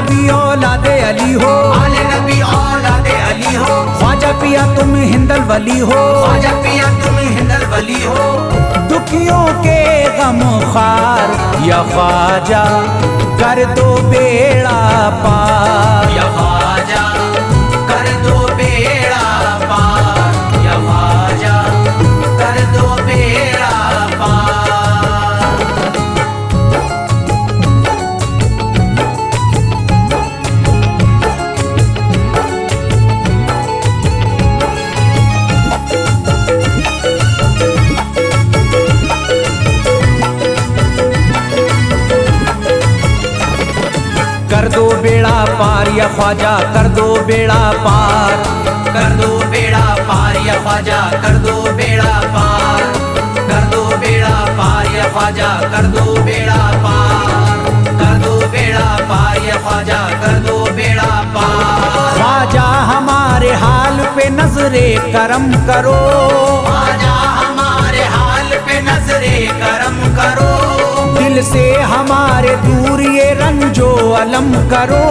नबी औलादे अली हो, आले नबी औलादे अली हो। ख्वाजा पिया तुम हिंदल वली हो, ख्वाजा पिया तुम हिंदल वली हो। दुखियों के गम खार या ख्वाजा कर दो बेड़ा पार, या ख्वाजा कर दो बेड़ा पार, या ख्वाजा कर दो बेड़ा पार। कर दो बेड़ा पार या ख्वाजा कर दो बेड़ा पार, कर दो बेड़ा पार या ख्वाजा कर दो बेड़ा पार, कर दो बेड़ा पार या ख्वाजा कर दो बेड़ा पार, कर दो बेड़ा पार या ख्वाजा कर दो बेड़ा पार। ख्वाजा हमारे हाल पे नजरे करम करो, ख्वाजा हमारे हाल पे नजरे करम करो। दिल से हमारे दूर ये रंजो अलम करो,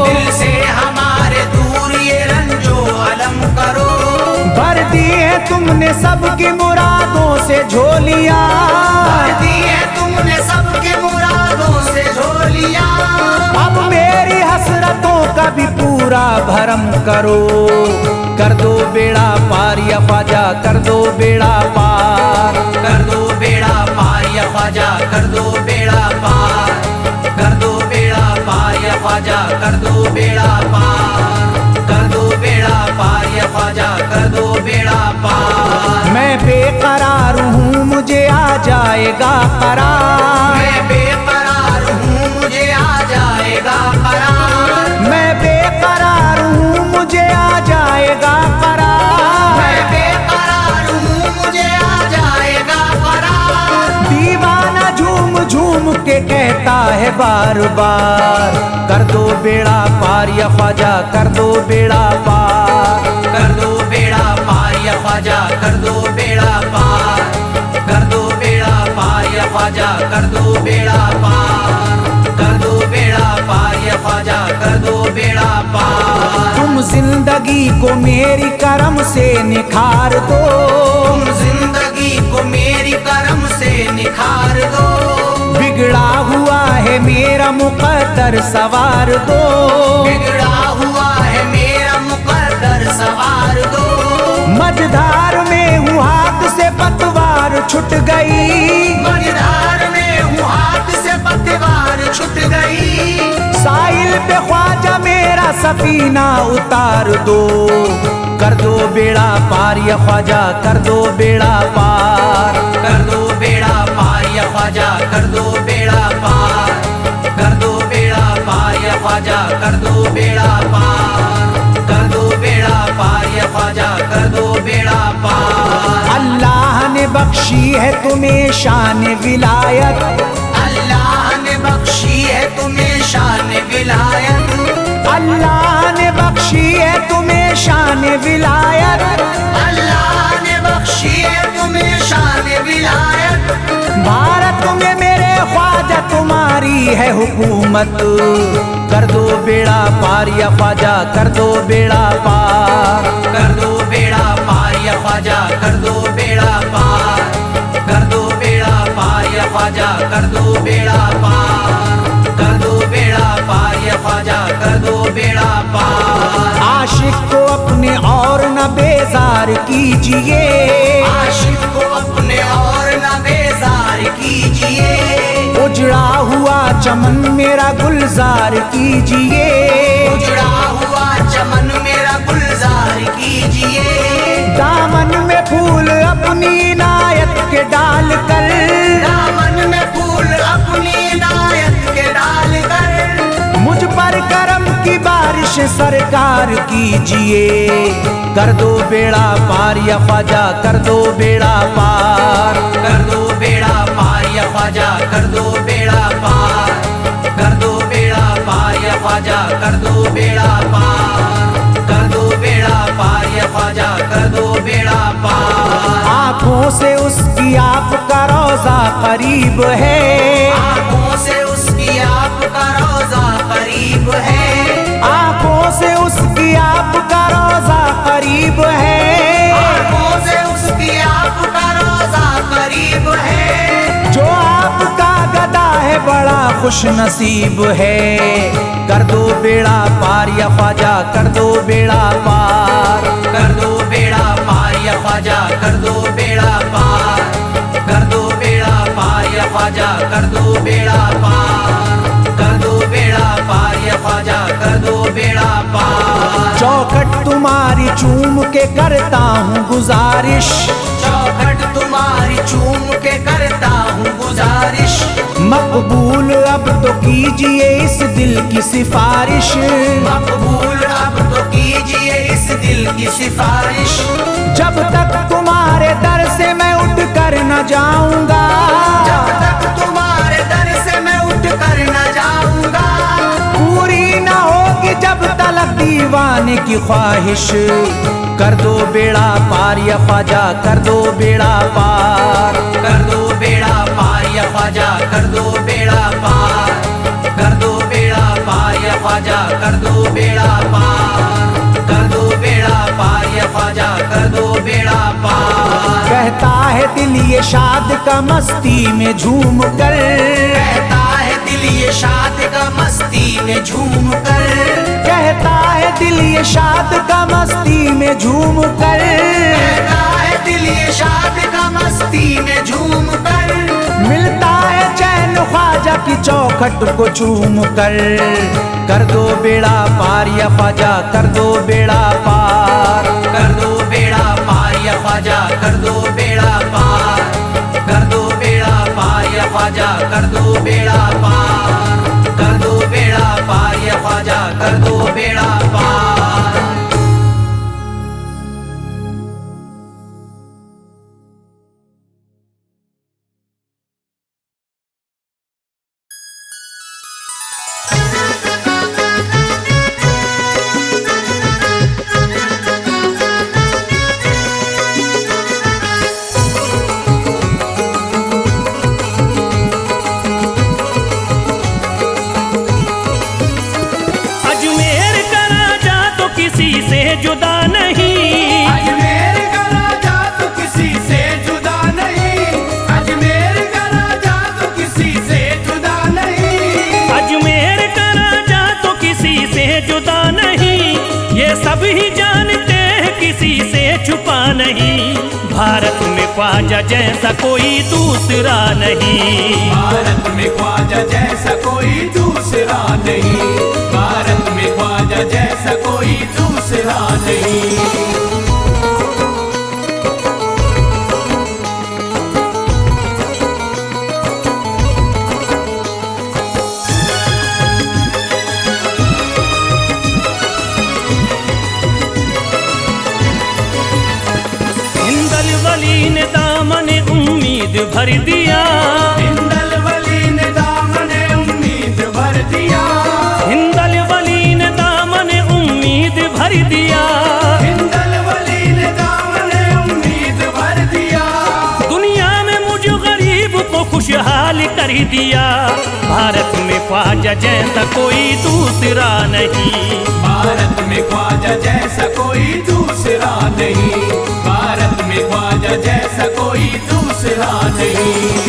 दिल से हमारे दूर ये रंजो अलम करो। भर दी है तुमने सबकी मुरादों से झोलियां, भर दी है तुमने सबकी मुरादों से झोलियां। अब मेरी हसरतों का भी पूरा भरम करो। कर दो बेड़ा पार या ख्वाजा कर दो बेड़ा पार, कर दो बेड़ा पार या ख्वाजा कर दो बेड़ा पार, कर दो बेड़ा पार या ख्वाजा कर दो बेड़ा पार, कर दो बेड़ा पार या ख्वाजा कर दो बेड़ा पार। मैं बेकरार हूँ मुझे आ जाएगा करार, मैं बेकरार हूँ मुझे आ जाएगा करार, मैं बेकरार हूँ मुझे आ जाएगा करार, मैं बेकरार हूँ मुझे आ जाएगा करार। दीवाना झूम झूम के कहता है बार बार, कर दो बेड़ा पार या ख्वाजा कर दो बेड़ा पार, कर दो बेड़ा पार या ख्वाजा कर दो बेड़ा पार, कर दो बेड़ा पार या ख्वाजा कर दो बेड़ा पार, कर दो बेड़ा पार या ख्वाजा कर दो बेड़ा पार। तुम जिंदगी को मेरी करम से निखार दो, तुम जिंदगी को मेरी करम से निखार दो। बिगड़ा हुआ है मेरा मुकद्दर सवार दो, बिगड़ा हुआ है मेरा मुकद्दर सवार दो। मझधार में हूँ हाथ से पतवार छूट गई, मझधार में हूँ हाथ से पतवार छूट गई। साहिल पे ख्वाजा मेरा सफीना उतार दो। कर दो बेड़ा पार या ख्वाजा कर दो बेड़ा पार, कर दो बेड़ा पार या ख्वाजा कर दो बेड़ा पार, कर दो बेड़ा पार या ख्वाजा कर दो बेड़ा पार, कर दो बेड़ा पार या ख्वाजा कर दो बेड़ा पार। अल्लाह ने बख्शी है तुम्हें शान विलायत, अल्लाह ने बख्शी है तुम्हें शान विलायत, अल्लाह ने बख्शी है तुम्हें शान विलायत, अल्लाह ने बख्शी है तुम्हें शान विलायत। भारत में मेरे ख्वाजा तुम्हारी है हुकूमत, कर दो बेड़ा पार या ख्वाजा कर दो बेड़ा पार, कर दो बेड़ा पार या ख्वाजा कर दो बेड़ा पार, कर दो बेड़ा पार या ख्वाजा कर दो बेड़ा पार, कर दो बेड़ा पार या ख्वाजा कर दो बेड़ा पार। आशिक को अपने और न बेजार कीजिए, आशिक को अपने और न बेजार कीजिए। उजड़ा हुआ चमन मेरा गुलजार कीजिए, उजड़ा हुआ चमन मेरा गुलजार कीजिए। दामन में फूल अपनी इनायत के डाल कर, दामन में फूल अपनी इनायत के डाल कर। मुझ पर करम की बारिश सरकार कीजिए। कर दो बेड़ा पार या ख्वाजा कर दो बेड़ा पार, कर दो बेड़ा पार या ख्वाजा कर दो बेड़ा पार, कर दो बेड़ा पार या ख्वाजा कर दो बेड़ा पार, कर दो बेड़ा पार या ख्वाजा कर दो बेड़ा पार। आँखों से उसकी आपका रोजा करीब है, आँखों से उसकी आपका रोजा करीब है। बड़ा खुश नसीब है। कर दो बेड़ा पार या ख्वाजा, कर दो बेड़ा पार। कर दो बेड़ा पार या ख्वाजा, कर दो बेड़ा पार। कर दो बेड़ा पार या ख्वाजा, कर दो बेड़ा पार। कर दो बेड़ा पार या ख्वाजा, कर दो बेड़ा पार। चौखट तुम्हारी चूम के करता हूँ गुजारिश, चौखट तुम्हारी चूम के करता हूँ गुजारिश। मकबूल अब तो कीजिए इस दिल की सिफारिश। मकबूल अब तो कीजिए इस दिल की सिफारिश। जब तक तुम्हारे दर से मैं उठ कर न जाऊंगा, जब तक तुम्हारे दर से मैं उठ कर न जाऊंगा, पूरी न होगी जब तलक दीवाने की ख्वाहिश। कर दो बेड़ा पार या ख्वाजा, कर दो बेड़ा पार। कर दो बेड़ा पार या ख्वाजा, कर दो बेड़ा पार। कर दो बेड़ा पार या ख्वाजा, कर दो बेड़ा पार। कर दो बेड़ा पार या ख्वाजा, कर दो बेड़ा पार। कहता है दिल ये शाद का मस्ती में झूम कर, कहता है दिल ये शाद का मस्ती में झूम कर। कहता है दिल ये शाद का मस्ती में झूम कर। कहता है दिल ये शाद का मस्ती में झूम कर। मिलता है चैन ख्वाजा की चौखट को चूम कर। कर दो बेड़ा पार या ख्वाजा, कर दो बेड़ा पार। कर दो बेड़ा पार या ख्वाजा, कर दो बेड़ा पार। कर दो बेड़ा पार या ख्वाजा, कर दो बेड़ा पार। कर दो बेड़ा पार या ख्वाजा, कर दो बेड़ा पार। जुदा नहीं, अजमेर का राजा तो किसी से जुदा नहीं। अजमेर का राजा तो किसी से जुदा नहीं। अजमेर का राजा तो किसी से जुदा नहीं। ये सब ही जानते हैं किसी से छुपा नहीं। भारत में ख्वाजा जैसा कोई दूसरा नहीं। भारत में ख्वाजा जैसा कोई दूसरा नहीं। भारत में ख्वाजा जैसा कोई दूसरा नहीं। हिंदल वली ने दामन उम्मीद भर दिया। हिंदल वली ने दामन उम्मीद भर दिया। हिंदल वली ने दामन उम्मीद भर दिया। हिंदल वली ने दामन उम्मीद भर दिया। दुनिया में मुझ गरीब को खुशहाल कर दिया। भारत में ख्वाजा जैसा कोई दूसरा नहीं। भारत में ख्वाजा जैसा कोई दूसरा नहीं। भारत में ख्वाजा जैसा कोई दूसरा नहीं।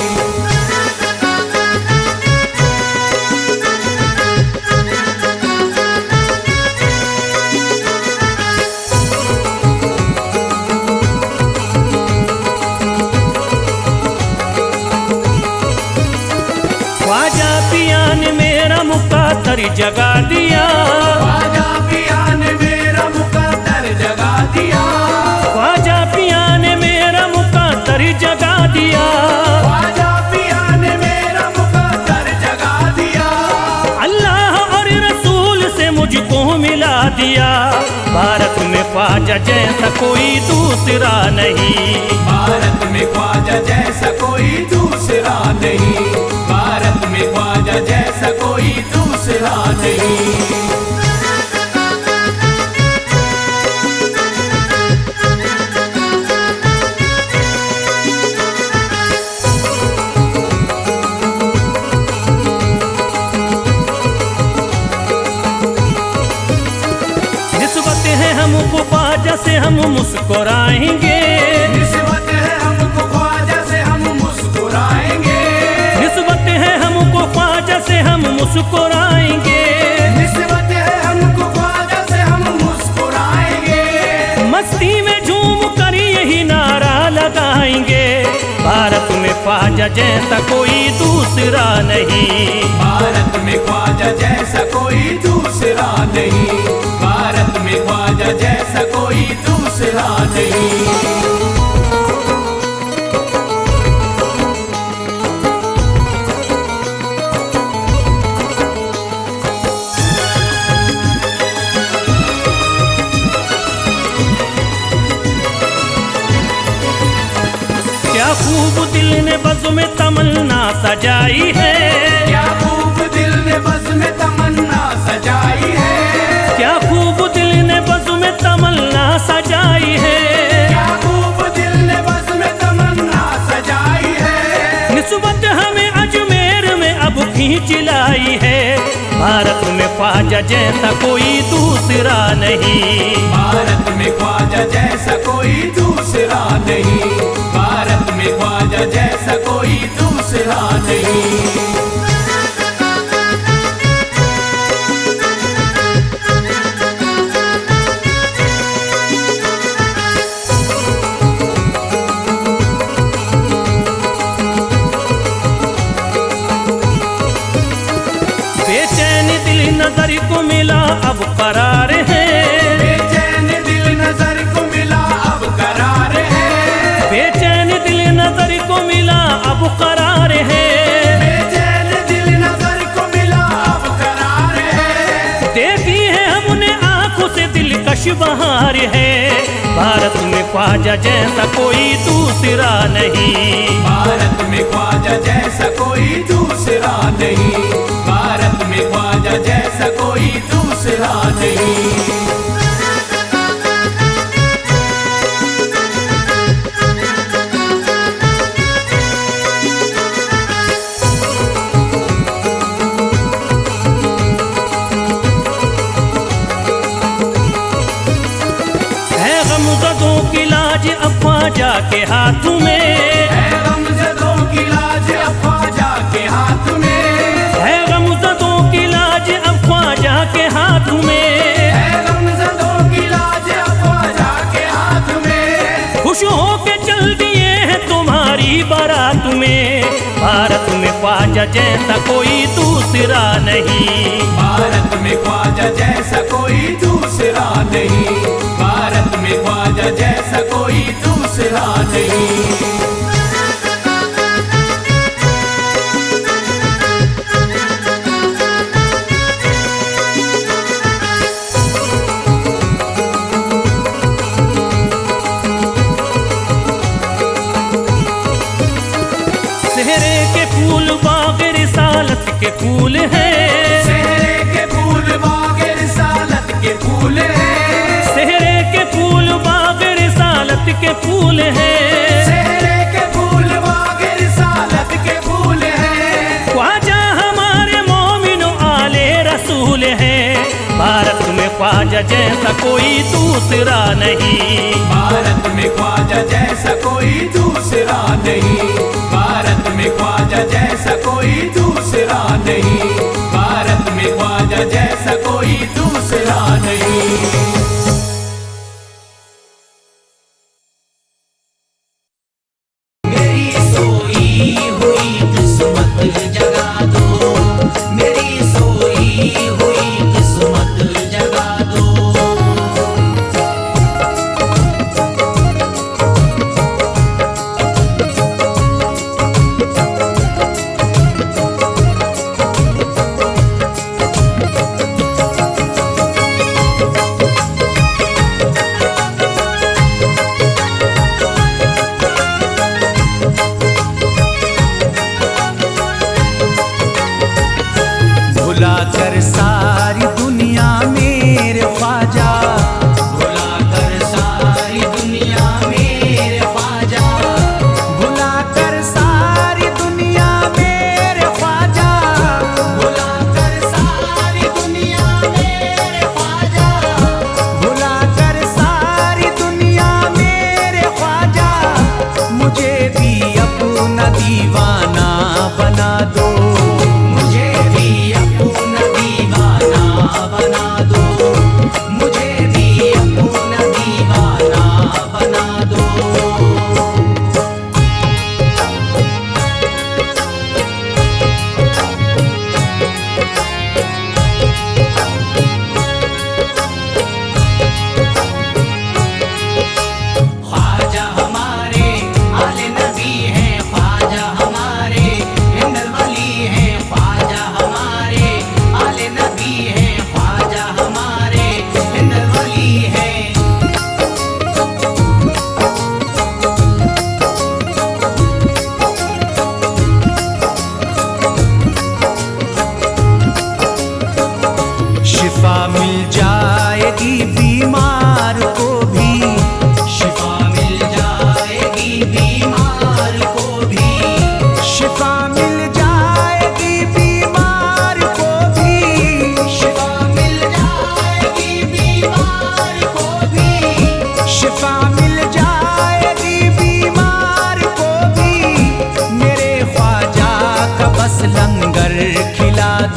ख्वाजा पिया ने मेरा मुक़द्दर जगा दिया। ख्वाजा पिया ने मेरा मुक़द्दर जगा दिया। ख्वाजा पिया ने मेरा मुक़द्दर जगा दिया। ख्वाजा पिया ने मेरा मुक़द्दर जगा दिया। अल्लाह और रसूल से मुझको मिला दिया। भारत में ख्वाजा जैसा कोई दूसरा नहीं। भारत में ख्वाजा जैसा कोई दूसरा नहीं। भारत में ख्वाजा जैसा कोई दूसरा नहीं। निस्बत है हमको ख्वाजा से हम मुस्कुराएंगे। निस्बत है हमको ख्वाजा से हम मुस्कुराएंगे। निस्बत है हमको ख्वाजा ख्वाजा जैसा कोई दूसरा नहीं। भारत में ख्वाजा जैसा कोई दूसरा नहीं, भारत में ख्वाजा जैसा कोई दूसरा नहीं। क्या खूब दिल ने बज़्म में तमन्ना सजाई है, क्या खूब दिल ने बज़्म में तमन्ना सजाई है, क्या खूब दिल ने बज़्म में तमन्ना सजाई है, क्या खूब दिल ने बज़्म में तमन्ना सजाई है। निस्बत हमें अजमेर में अब खींच लाई है। भारत में ख्वाजा जैसा कोई दूसरा नहीं, भारत में ख्वाजा जैसा कोई दूसरा नहीं, भारत में ख्वाजा जैसा कोई दूसरा नहीं। बेचैन दिल नजर को मिला अब करार है, बेचैन दिल नजर को मिला अब करार है, बेचैन दिल नजर को मिला अब करार है, बेचैन दिल नजर को मिला अब करार है। देखी है हमने आंखों से दिलकश बहार है। भारत में ख्वाजा जैसा कोई दूसरा नहीं, भारत में ख्वाजा जैसा कोई दूसरा नहीं, भारत में ख्वाजा जैसा कोई दूसरा नहीं। की लाज अब ख्वाजा के हाथ में है, गमज़दों की लाज अब ख्वाजा के हाथ में है, गमज़दों की लाज अब ख्वाजा के हाथ में है, गमज़दों की लाज अब ख्वाजा के हाथ में। खुश होके चल दिए हैं तुम्हारी बारात में। भारत में ख्वाजा जैसा कोई दूसरा नहीं, भारत में ख्वाजा जैसा कोई दूसरा नहीं, भारत में ख्वाजा जैसा कोई दूसरा नहीं। सेहरे के फूल बाग रिसालत के फूल हैं, सेहरे के फूल बाग रिसालत के फूल हैं, सेहरे के फूल बाग रिसालत के फूल हैं, सेहरे के फूल बाग रिसालत के फूल हैं। ख्वाजा हमारे मोमिनो आले रसूल हैं। भारत में ख्वाजा जैसा कोई दूसरा नहीं, भारत में ख्वाजा जैसा कोई दूसरा नहीं, भारत में ख्वाजा जैसा कोई दूसरा नहीं, भारत में ख्वाजा जैसा कोई दूसरा नहीं। मेरी सोई हुई किस्मत जगा दो, मेरी सोई हुई किस्मत जगा दो। भुला कर सारी दुनिया मेरे ख्वाजा, भुला कर सारी दुनिया मेरे ख्वाजा, भुला कर सारी दुनिया मेरे ख्वाजा, भुला कर सारी दुनिया मेरे ख्वाजा, भुला कर सारी दुनिया मेरे ख्वाजा, मुझे भी अपना दीवाना बना दो, मुझे भी अपना दीवाना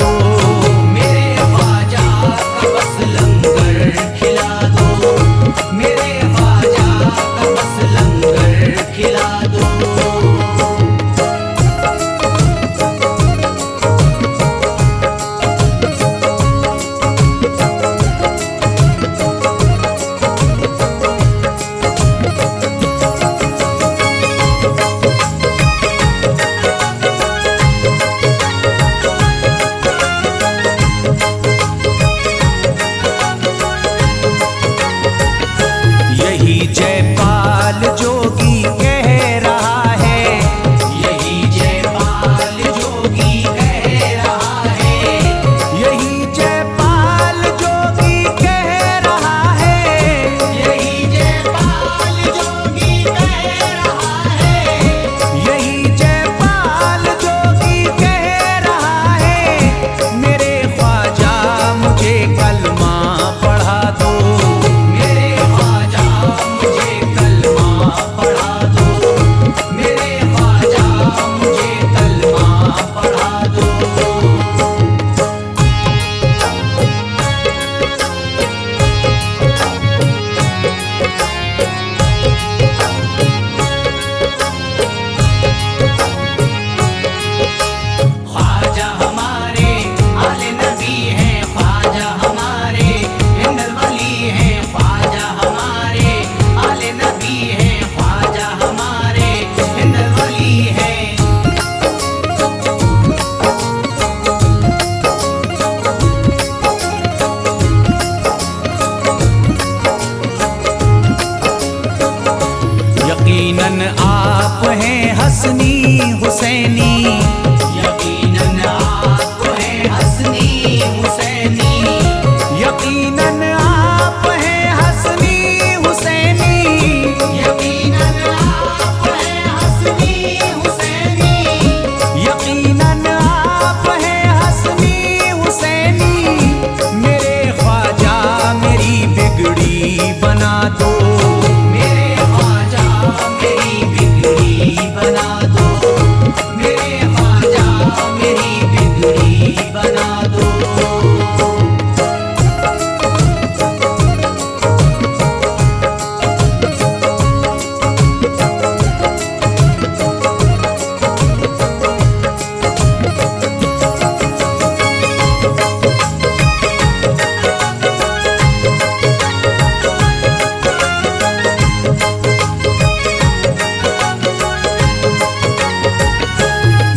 दो। मेरे ख्वाजा का बस लंगर खिला दो, मेरे ख्वाजा का बस लंगर खिला दो। यही जयपाल जोगी कह रहा है, यही जयपाल जोगी कह रहा है, यही जयपाल जोगी कह रहा है, यही जयपाल जोगी कह रहा है, यही जयपाल जोगी कह रहा है। मेरे ख्वाजा मुझे कलमा पढ़ा दो, मेरे ख्वाजा मुझे कलमा पढ़ा दो, मेरे ख्वाजा मुझे कलमा पढ़ा दो। ख्वाजा हमारे आले नबी हैं, ख्वाजा हमारे हिंदल वली हैं, ख्वाजा हमारे आले नबी हैं, ख्वाजा हमारे हिंदल वली हैं। यकीनन आप हैं हसनी हुसैनी, यकीनन आप हैं हसनी हुसैनी, यकीनन आप हैं हसनी हुसैनी, यकीनन आप हैं हसनी हुसैनी, यकीनन आप हैं हसनी हुसैनी। मेरे ख्वाजा मेरी बिगड़ी बना दो, मेरे ख्वाजा मेरी बिगड़ी बना दो, मेरे ख्वाजा मेरी बिगड़ी बना दो।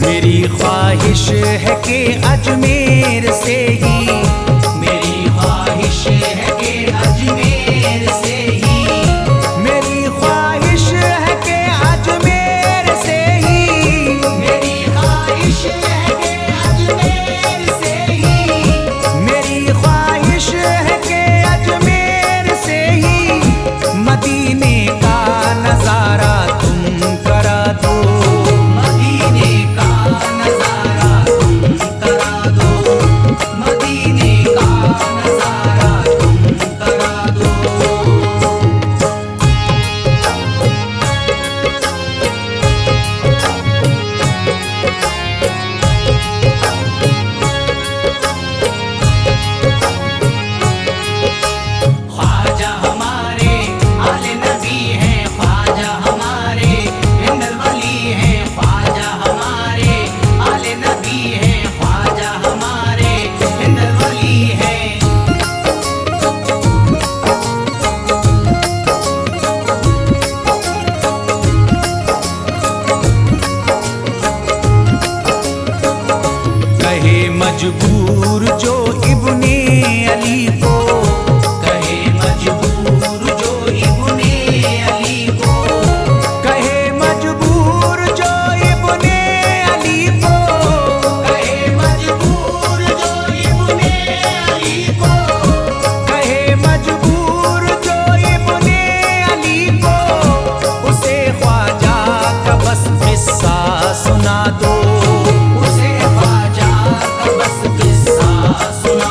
मेरी ख्वाहिश है कि अजमेर से ही, मेरी ख्वाहिश है कि अजमेर से ही, मेरी ख्वाहिश है कि अजमेर से ही, मेरी ख्वाहिश है कि अजमेर से ही, मेरी ख्वाहिश है कि अजमेर से ही मदीने का नजारा तुम करा दो, मदीने का नजारा तुम करा दो, मदीने का नजारा तुम करा दो। ख्वाजा हमारे आले नबी हैं, ख्वाजा हमारे हिंदल वली हैं, ख्वाजा हमारे आले नबी हैं, ख्वाजा हमारे हिंदल वली हैं। कहे मजबूर जो इब्ने अली को, कहे मजबूर जो इब्ने अली को, कहे मजबूर जो इब्ने अली को, कहे मजबूर जो इब्ने अली को, कहे मजबूर जो इब्ने अली को, उसे ख्वाजा का बस किस्सा सुना दो, उसे ख्वाजा का बस किस्सा सुना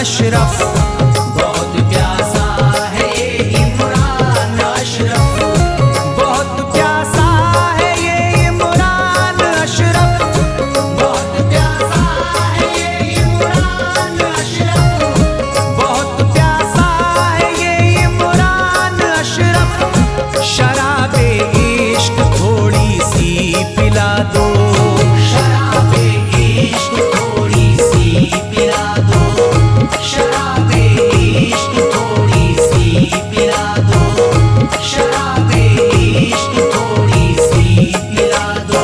अशरफ। बहुत प्यासा है ये इमरान अशरफ। बहुत प्यासा है ये इमरान अशरफ। बहुत प्यासा है ये इमरान अशरफ। बहुत प्यासा है ये इमरान अशरफ। शराबे इश्क थोड़ी सी पिला दो। शराबे इश्क थोड़ी सी पिला दो। शराबे इश्क थोड़ी सी पिला दो। शराबे इश्क थोड़ी सी पिला दो।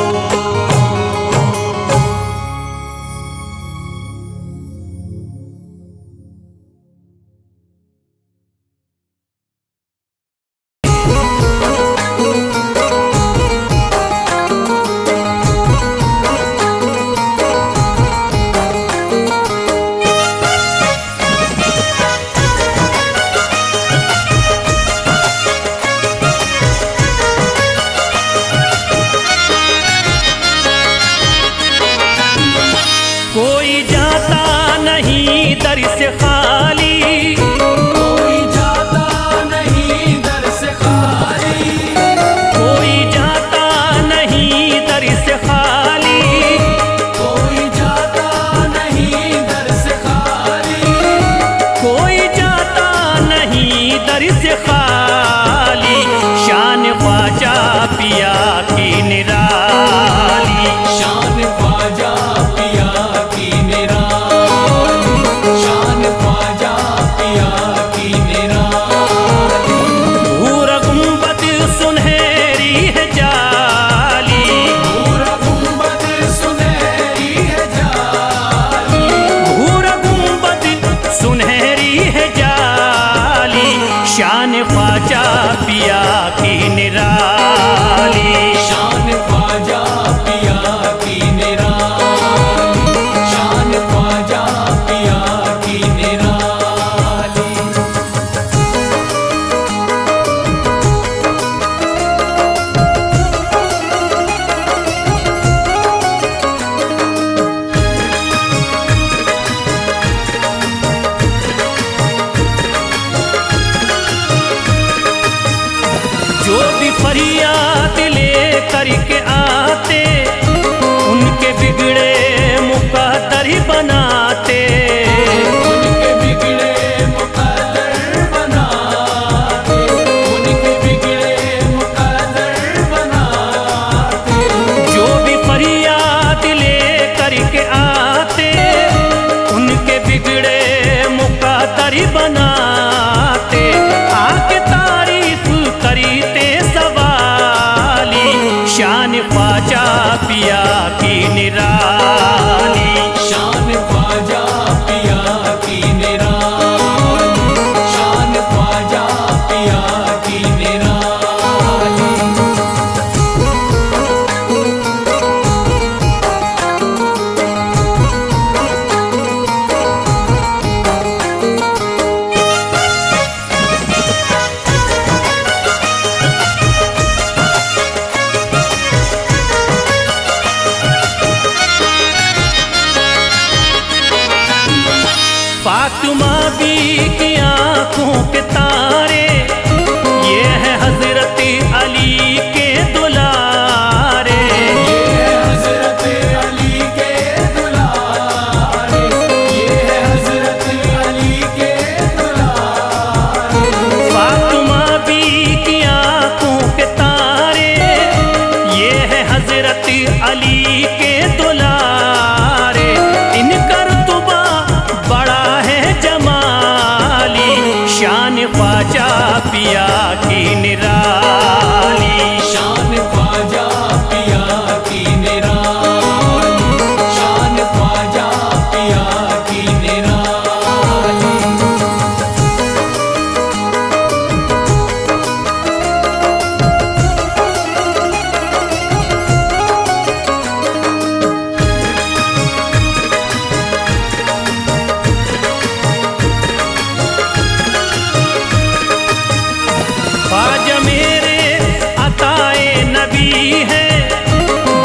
कोई जाता नहीं दर से खाली, कोई जाता नहीं दर से खाली। कोई जाता नहीं दर से खाली, कोई जाता नहीं दर से खाली। कोई जाता नहीं दर से खाली। शान ख्वाजा पिया की निराली। शान ख्वाजा पिया की निराली। शान ख्वाजा पिया की निराली। भूरा गुंबद सुनहरी है जाली। पूरा गुंबद सुनहरी है जाली। भूरा गुंबद सुनहरी है जाली। शान ख्वाजा पिया की निराली। शान ख्वाजा पिया की निराली। शान ख्वाजा पिया की निराली। जो भी फरियाद ले करके आते, उनके बिगड़े मुकद्दर ही बनाते। उनके बिगड़े मुकद्दर बनाते। उनके बिगड़े मुकद्दर बनाते। जो भी फरियाद ले करके आते, उनके बिगड़े मुकद्दर ही बनाते। आके तारीफ करते सवाली। शान ख्वाजा पिया की निराली। शान ख्वाजा पिया की निराली। शान ख्वाजा पिया की निराली। फातिमा बी की आंखों के तारे, ये है हजरत अली के दुलारे। ये है हजरत अली के दुलारे। ये है हजरत अली के दुलारे। फातिमा बी की आंखों के तारे, ये है हजरत अली के दुलारे। इनका रुतबा बड़ा है जमाली। शान ख्वाजा पिया की निराली। शान ख्वाजा पिया की निराली। शान ख्वाजा पिया की निराली। ख्वाजा मेरे अताए नबी है,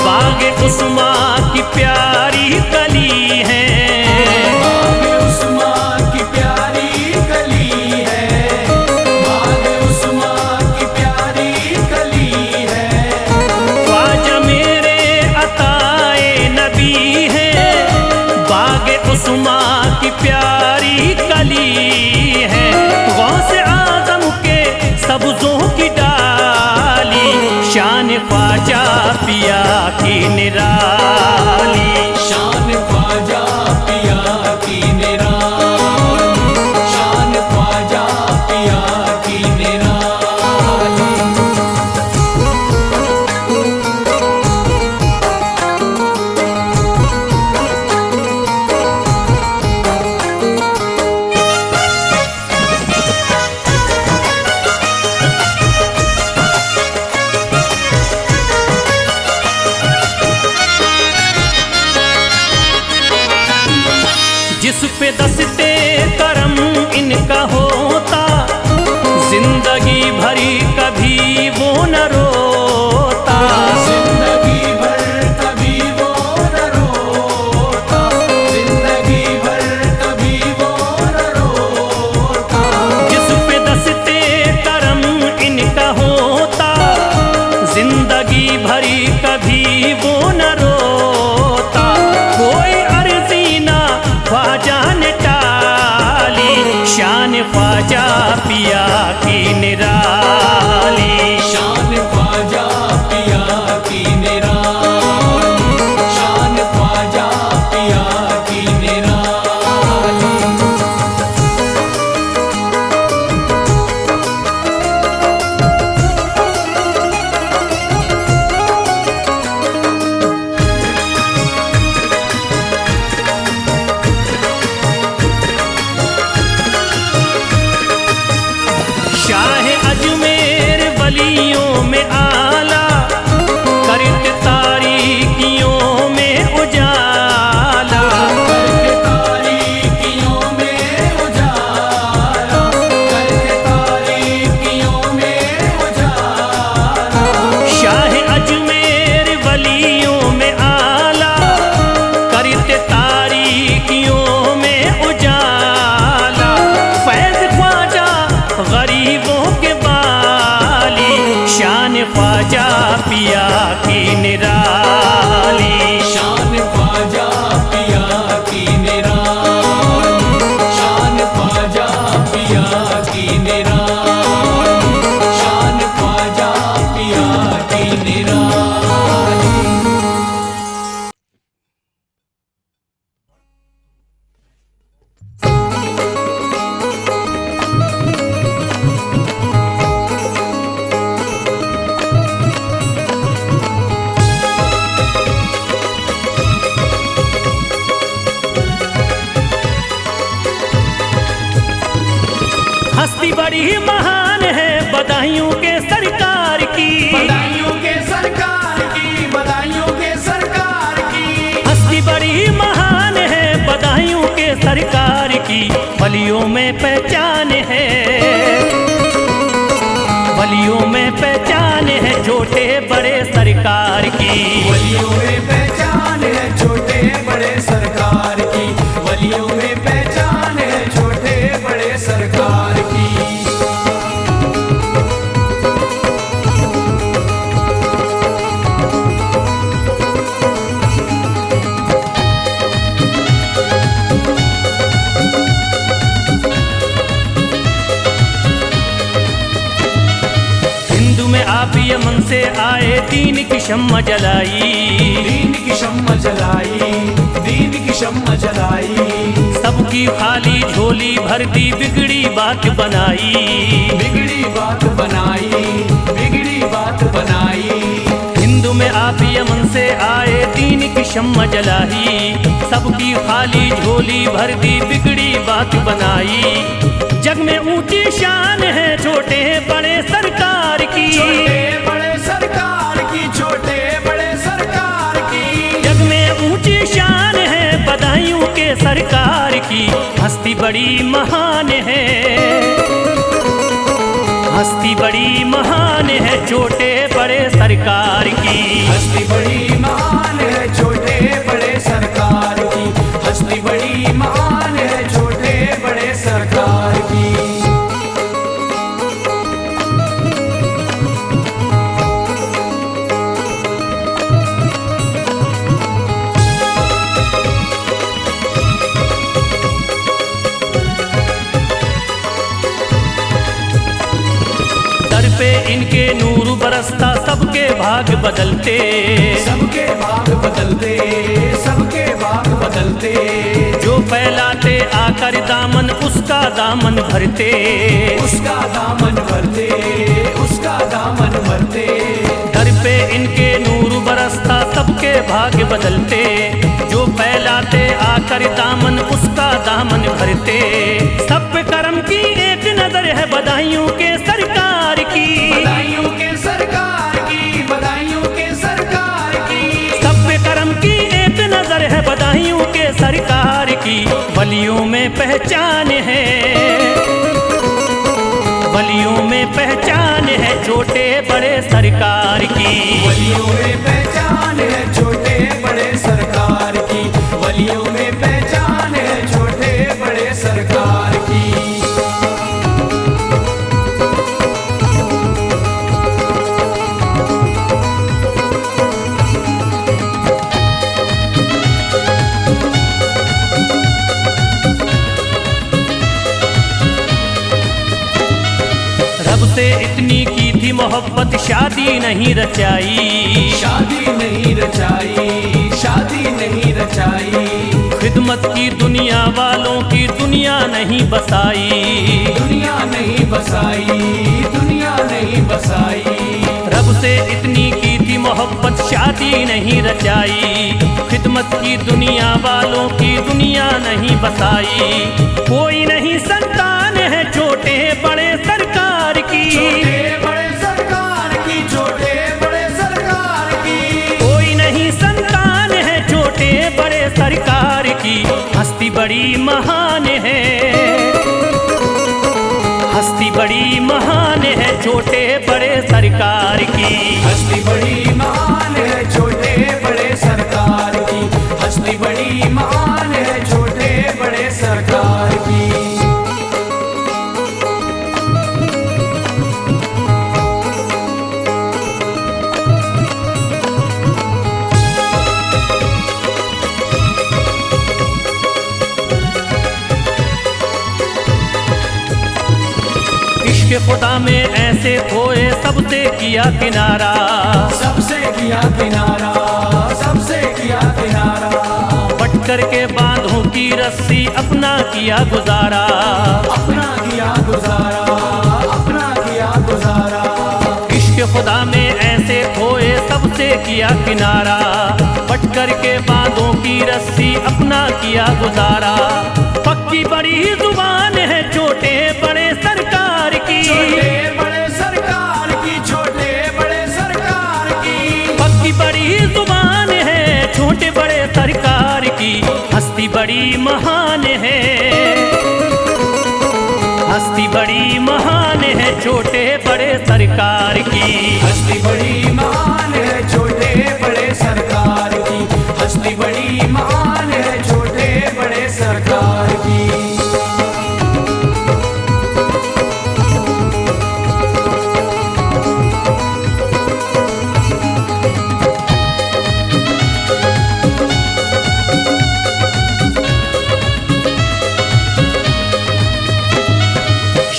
बागे उस्मा की प्यारी कली है। बागे उस्मा की निराली। शान ख्वाजा पिया की निराली, शान ख्वाजा पिया की निराली। जिस पे दस्ते करम इनका होता, जिंदगी भरी कभी वो न रोता। जिंदगी भर कभी वो न रोता, जिंदगी भर कभी वो न रोता। जिस पे दस्ते करम इनका होता, जिंदगी भरी कभी वो न रोता। कोई अर्जी ना ख्वाजा ने टाली, शान ख्वाजा पिया की निराली। शान ख्वाजा पिया की निराली, शान ख्वाजा पिया की निराली। शाह अजमेर वलियों में आला, करत तारीकियों में उजाला। करके तारीकियों में उजाला, करके तारीकियों में उजाला। शाह अजमेर वलियों में आला, करत तारीकियों में उजाला। फैज़ ख्वाजा गरीबों के बाली, शान ख्वाजा पिया की निराली। शान ख्वाजा पिया की निराली, शान ख्वाजा पिया की निराली, शान ख्वाजा पिया की निराली। हस्ती बड़ी महान है बदायूं के सरकार की, बधाइयों के सरकार की, बधाइयों के सरकार की। हस्ती बड़ी महान है बदायूं के सरकार की। वलियों में पहचान है, वलियों में पहचान है छोटे बड़े सरकार की। वलियों में पहचान है छोटे बड़े सरकार की, वलियों में पहचान है छोटे बड़े सरकार की। हिंदू में आप यमन से आए, दीन की शम्मा जलाई। दीन की शम्मा जलाई, दीन की शम्मा जलाई। सबकी खाली झोली भर दी, बिगड़ी बात बनाई। बिगड़ी बात बनाई, बिगड़ी बात बनाई। हिंदू में आप यमन से आए, दीन की शम्मा जलाई। सबकी खाली झोली भर दी, बिगड़ी बात बनाई। जग में ऊंची शान है छोटे बड़े सरकार की, छोटे बड़े सरकार की, छोटे बड़े सरकार की। जग में ऊंची शान है बदायूं के सरकार की। हस्ती बड़ी महान है, हस्ती बड़ी महान है छोटे बड़े सरकार की। हस्ती बड़ी महान है छोटे बड़े सरकार की, हस्ती बड़ी महान है छोटे बड़े सरकार की। पे इनके नूर बरसता, सबके भाग बदलते, सबके भाग बदलते, सबके भाग बदलते। जो फैलाते आकर दामन उसका दामन भरते, उसका दामन भरते, उसका दामन भरते। दर पे इनके नूर बरसता सबके भाग्य बदलते। जो फैलाते आकर दामन उसका दामन भरते। सब पे करम की एक नजर है बधाइयों के सरकार की, बधाइयों के सरकार की, बधाइयों के सरकार की। सब पे करम की एक नजर है बधाइयों के सरकार की। वलियों में पहचान है, वलियों में पहचान है छोटे बड़े सरकार की। वलियों में पहचान है छोटे बड़े सरकार की, वलियों में पहचान है छोटे बड़े सरकार की। रब से इतनी की थी मोहब्बत शादी नहीं रचाई, शादी नहीं रचाई, शादी नहीं रचाई। खिदमत की दुनिया वालों की दुनिया नहीं बसाई, दुनिया नहीं बसाई, दुनिया नहीं बसाई। रब से इतनी की थी मोहब्बत शादी नहीं रचाई। खिदमत की दुनिया वालों की दुनिया नहीं बसाई। कोई नहीं संतान है छोटे बड़े सरकार की, छोटे बड़े सरकार की, छोटे बड़े सरकार की। कोई नहीं संतान है छोटे बड़े सरकार की। हस्ती बड़ी महान है, हस्ती बड़ी महान है छोटे बड़े सरकार की। हस्ती बड़ी महान है छोटे बड़े सरकार की, हस्ती बड़ी महान है छोटे बड़े सरकार की। इश्क खुदा में ऐसे खोए सबसे किया किनारा, सबसे किया किनारा, सबसे किया किनारा। पट करके बांधों की रस्सी अपना किया गुजारा, अपना किया गुजारा, अपना किया गुजारा। इश्क खुदा में ऐसे खोए सबसे किया किनारा। पट करके बांधों की रस्सी अपना किया गुजारा। पक्की बड़ी जुबान है छोटे बड़े सरकार की, छोटे बड़े सरकार की, छोटे बड़े सरकार की। पक्की बड़ी जुबान है छोटे बड़े सरकार की। हस्ती बड़ी महान है, हस्ती बड़ी महान है छोटे बड़े सरकार की। हस्ती बड़ी महान है छोटे बड़े सरकार की, हस्ती बड़ी महान है छोटे बड़े सरकार की।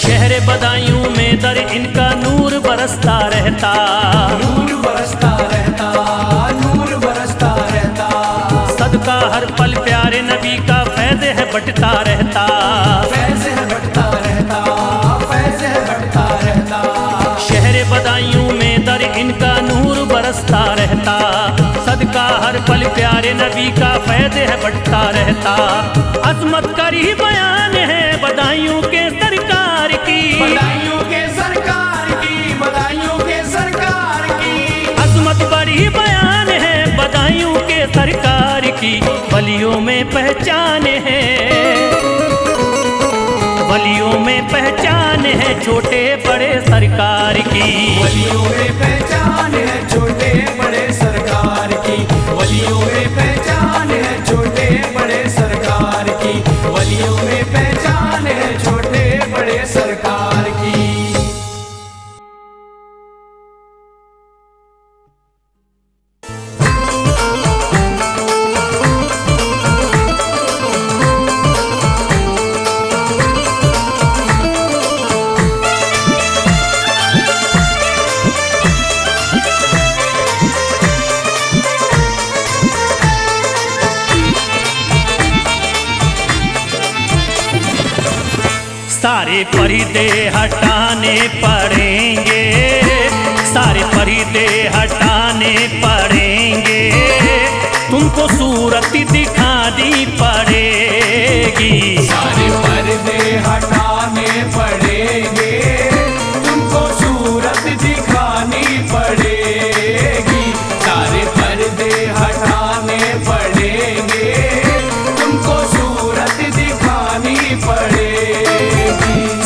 शहर बदायूं में दर इनका नूर बरसता रहता, नूर बरसता रहता, नूर बरसता रहता। सदका हर पल प्यारे नबी का फैज़ है बटता रहता, फैज़ है बढ़ता रहता, फैज़ है बढ़ता रहता। शहर बदायूं में दर इनका नूर बरसता रहता। सदका हर पल प्यारे नबी का फैज़ है बटता रहता। अजमत करी बयान है बदायूं के सरकार की, बधाइयों के सरकार की, बधाइयों के सरकार की। अजमत बड़ी बयान है बदायूं के सरकार की। वलियों में पहचान है, वलियों में पहचान है छोटे बड़े सरकार की। वलियों में पहचान है छोटे बड़े सरकार की, वलियों में पहचान है छोटे बड़े सरकार की, वलियों में पहचान है छोटे बड़े सरकार की। सारे पर्दे हटाने पड़ेंगे, सारे पर्दे हटाने पड़ेंगे, तुमको सूरत दिखानी पड़ेगी। सारे पर्दे हटाने पड़ेंगे, तुमको सूरत दिखानी पड़ेगी। सारे पर्दे हटाने पड़ेंगे, तुमको सूरत दिखानी पड़ेगी।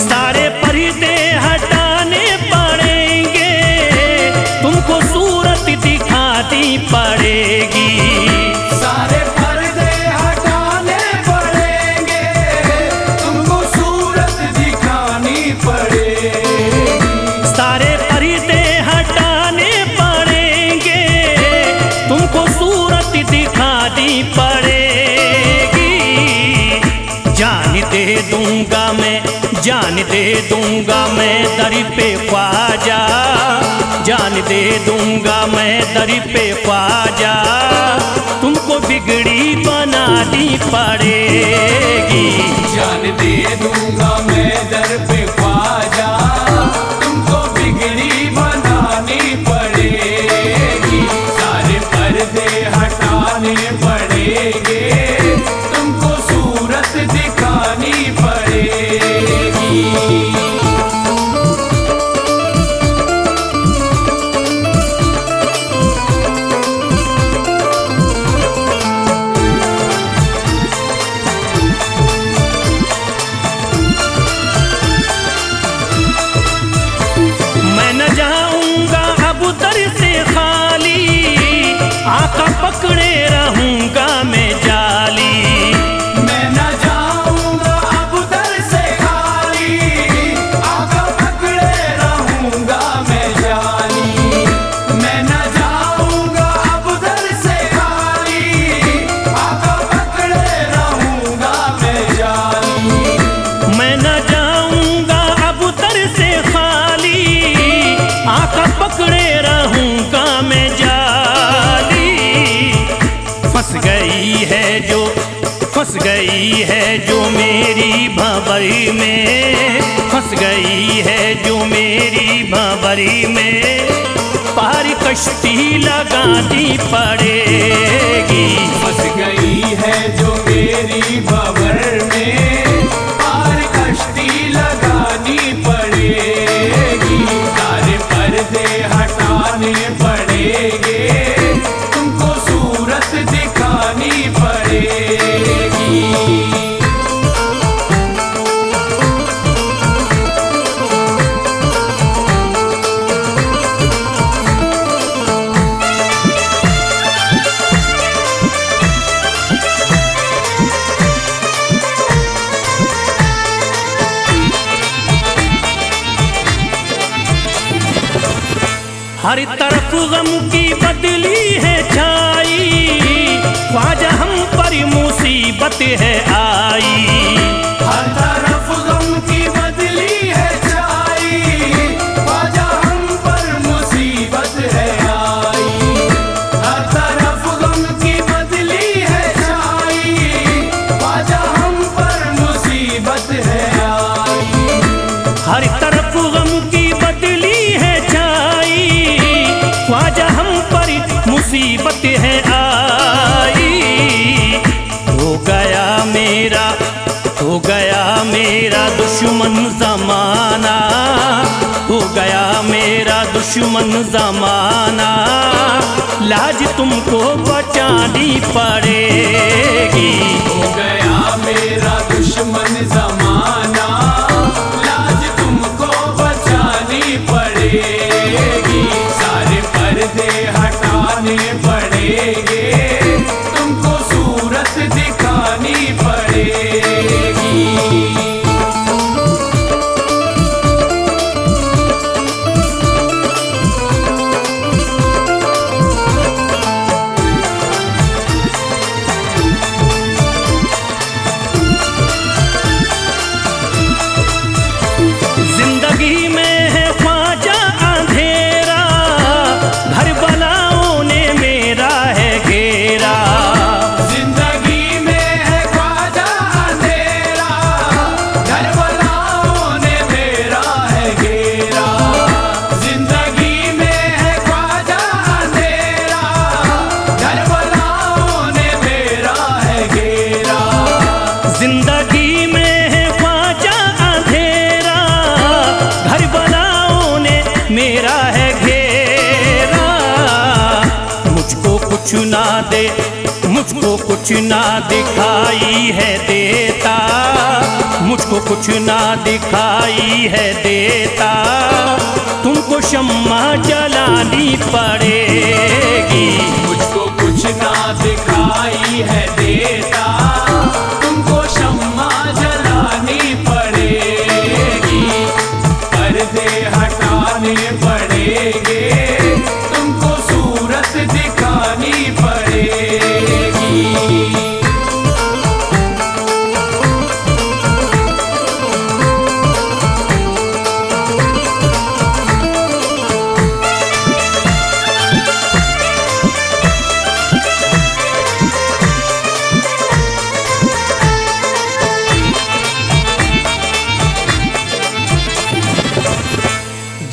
सारे पर्दे हटाने पड़ेंगे, तुमको सूरत दिखानी पड़ेगी। सारे पर्दे हटाने पड़ेंगे, तुमको सूरत दिखानी पड़ेगी। सारे पर्दे हटाने पड़ेंगे, तुमको सूरत दिखानी पड़ेगी। जान दे दूंगा मैं, जान दे दूंगा मैं दर पे ख्वाजा, जान दे दूंगा मैं दर पे ख्वाजा, तुमको बिगड़ी बनानी पड़ेगी। जान दे दूंगा मैं दर पे ख्वाजा, तुमको बिगड़ी बनानी पड़ेगी। सारे पर्दे हटाने पड़ेंगे, तुमको सूरत दिखानी पड़ेगी। मैं न जाऊंगा अब दर से खाली, आका पकड़े रहूंगा मैं जाली। मैं न जाऊंगा अब दर से खाली, आका पकड़े रहूंगा मैं जाली। मैं न जाऊंगा अब दर से खाली, आका पकड़े रहूंगा मैं जाली। मैं न जाऊंगा अब दर से खाली, आका पकड़े रहूंगा मैं जाली। फंस गई है जो, फंस गई है जो मेरी भंवरी में, फंस गई है जो मेरी भंवरी में, पार कश्ती लगानी पड़ेगी। फंस गई है जो मेरी भंवर में, पार कश्ती लगानी पड़ेगी। सारे पर्दे हटाने पड़ेंगे, तुमको सूरत दिखानी पड़ेगी। हर तरफ गम की बदली है छाई, ख्वाजा हम पर मुसीबत है आई। हर तरफ गम की बदली है छाई, ख्वाजा हम पर मुसीबत है आई। हर तरफ गम की बदली है छाई, ख्वाजा हम पर मुसीबत है आई। हर तरफ गम की बदली है छाई, ख्वाजा हम पर मुसीबत है आई। हो गया मेरा, हो गया मेरा दुश्मन जमाना, हो गया मेरा दुश्मन जमाना, लाज तुमको बचानी पड़ेगी। हो गया मेरा दुश्मन जमाना, लाज तुमको बचानी पड़ेगी। सारे पर्दे हटाने पड़ेंगे, तुमको सूरत दिखानी पड़ेगी। दे, मुझको कुछ ना दिखाई है देता, मुझको कुछ ना दिखाई है देता, तुमको शम्मा जलानी पड़ेगी। मुझको कुछ ना दिखाई है देता, तुमको शम्मा जलानी पड़ेगी, पर्दे हटाने पड़ेंगे, तुमको सूरत दिखानी पड़ेगी।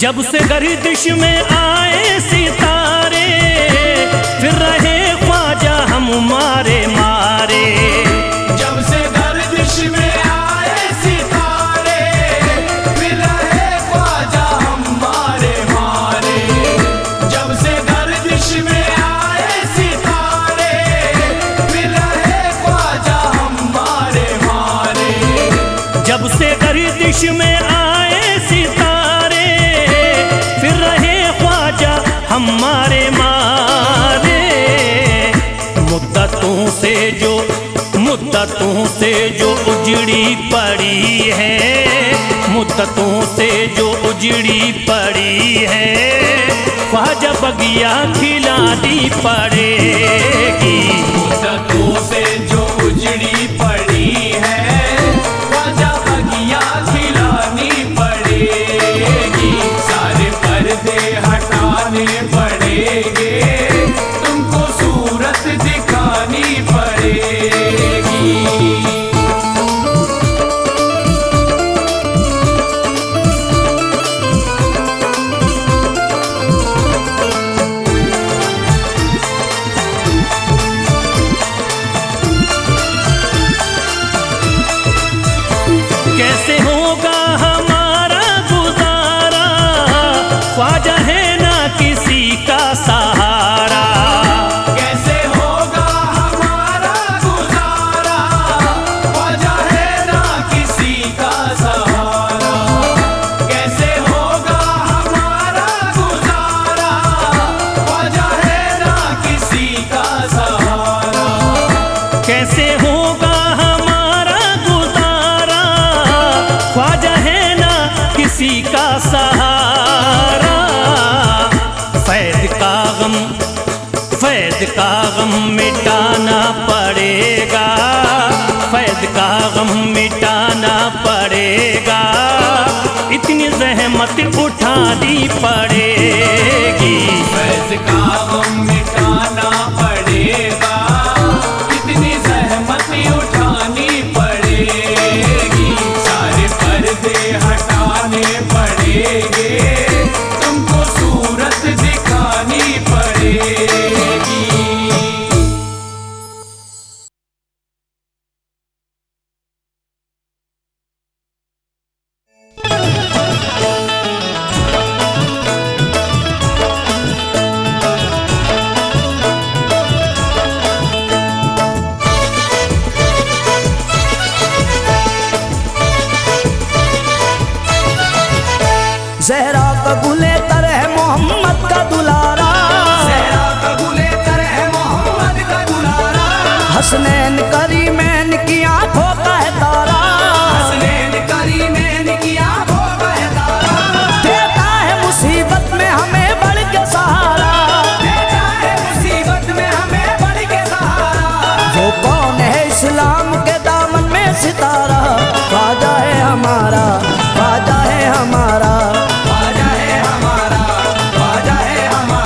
जब से गर्दिश में आए सितारे, फिर रहे ख्वाजा हम मारे मारे। जब से गर्दिश में आए सितारे, फिर रहे ख्वाजा हम मारे मारे। जब से गर्दिश में आए सितारे, फिर रहे ख्वाजा हम मारे मारे। जब से गर्दिश में आए सितारे, फिर रहे ख्वाजा हमारे मारे। मुद्दतों से जो उजड़ी पड़ी है, मुद्दतों से जो उजड़ी पड़ी है, ख्वाजा बगिया खिलानी पड़ेगी। मुद्दतों से जो उजड़ी पड़ी है, ख्वाजा बगिया खिलानी पड़ेगी, सारे पर्दे हटाने पड़ेंगे, तुमको सूरत दिखानी पड़ेगी। कैसे होगा हमारा गुजारा, ख्वाजा है ना किसी का सहारा। कैसे होगा हमारा गुजारा, ख्वाजा है ना किसी का सहारा। कैसे होगा हमारा गुजारा, ख्वाजा है ना किसी का सहारा। कैसे होगा हमारा गुजारा, ख्वाजा है ना किसी का सहारा। फैज़ का गम मिटाना पड़ेगा, फैज़ का गम मिटाना पड़ेगा, इतनी ज़हमत उठानी पड़ेगी। फैज़ का गम मिटाना पड़ेगा, इतनी ज़हमत उठानी पड़ेगी, सारे पर्दे हटाने पड़ेंगे, तुमको सूरत दिखानी पड़ेगी। ज़हरा कबूले तर है मोहम्मद का दुलारा, ज़हरा कबूले कर है मोहम्मद का दुलारा, हसनैन करीमैन की आंखों का है तारा, हसनैन करीमैन की आंखों का है तारा, देता है मुसीबत में हमें बढ़ के सहारा। देता है मुसीबत में हमें बढ़ के सहारा। वो कौन है इस्लाम के दामन में सितारा, ख्वाजा है हमारा, ख्वाजा है हमारा। ख्वाजा है हमारा, ख्वाजा है हमारा।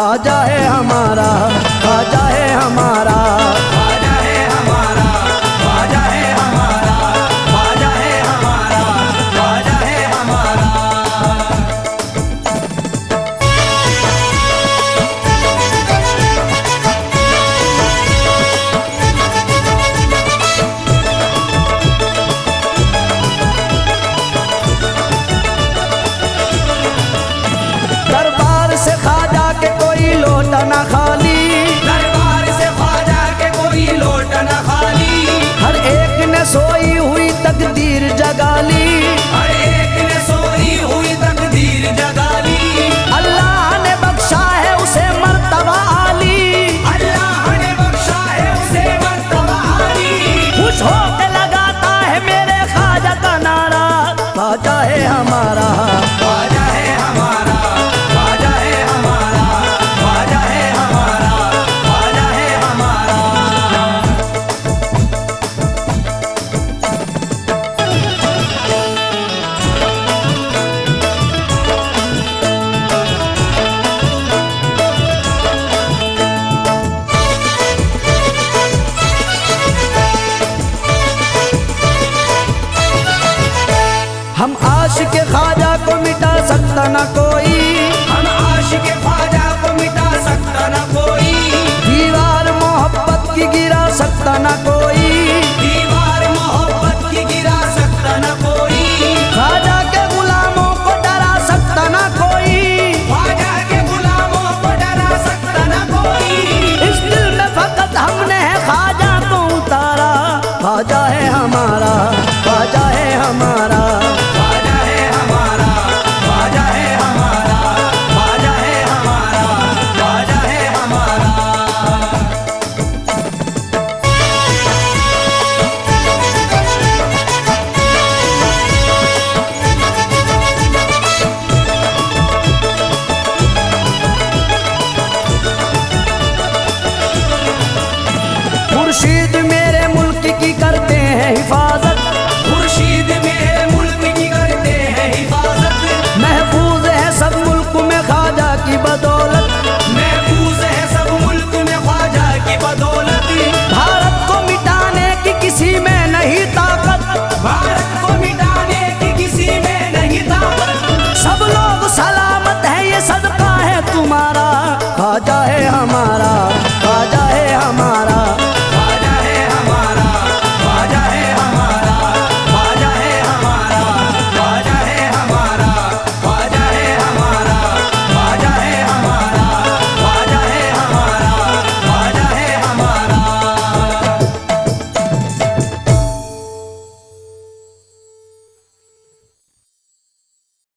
ख्वाजा है हमारा, ख्वाजा है हमारा। ख्वाजा है हमारा, ख्वाजा है हमारा, ख्वाजा है हमारा, ख्वाजा है हमारा। दरबार से ख्वाजा के कोई लोटा ना खाली, दरबार से ख्वाजा के कोई लोट न खाली, हर एक ने सोई हुई तकदीर जगा ली। हर एक ने सोई हुई तकदीर जगा ली। अल्लाह ने बख्शा है उसे मर्तबा आली, अल्लाह ने बख्शा है उसे मर्तबा आली। खुश होके लगाता है मेरे ख्वाजा का नारा, ख्वाजा है हमारा। ख्वाजा है हमारा, ख्वाजा है हमारा, ख्वाजा है हमारा, ख्वाजा है हमारा। हम आशिक ख्वाजा को मिटा सकता न कोई, हम आशिक ख्वाजा को मिटा सकता न कोई, दीवार मोहब्बत की गिरा सकता न कोई।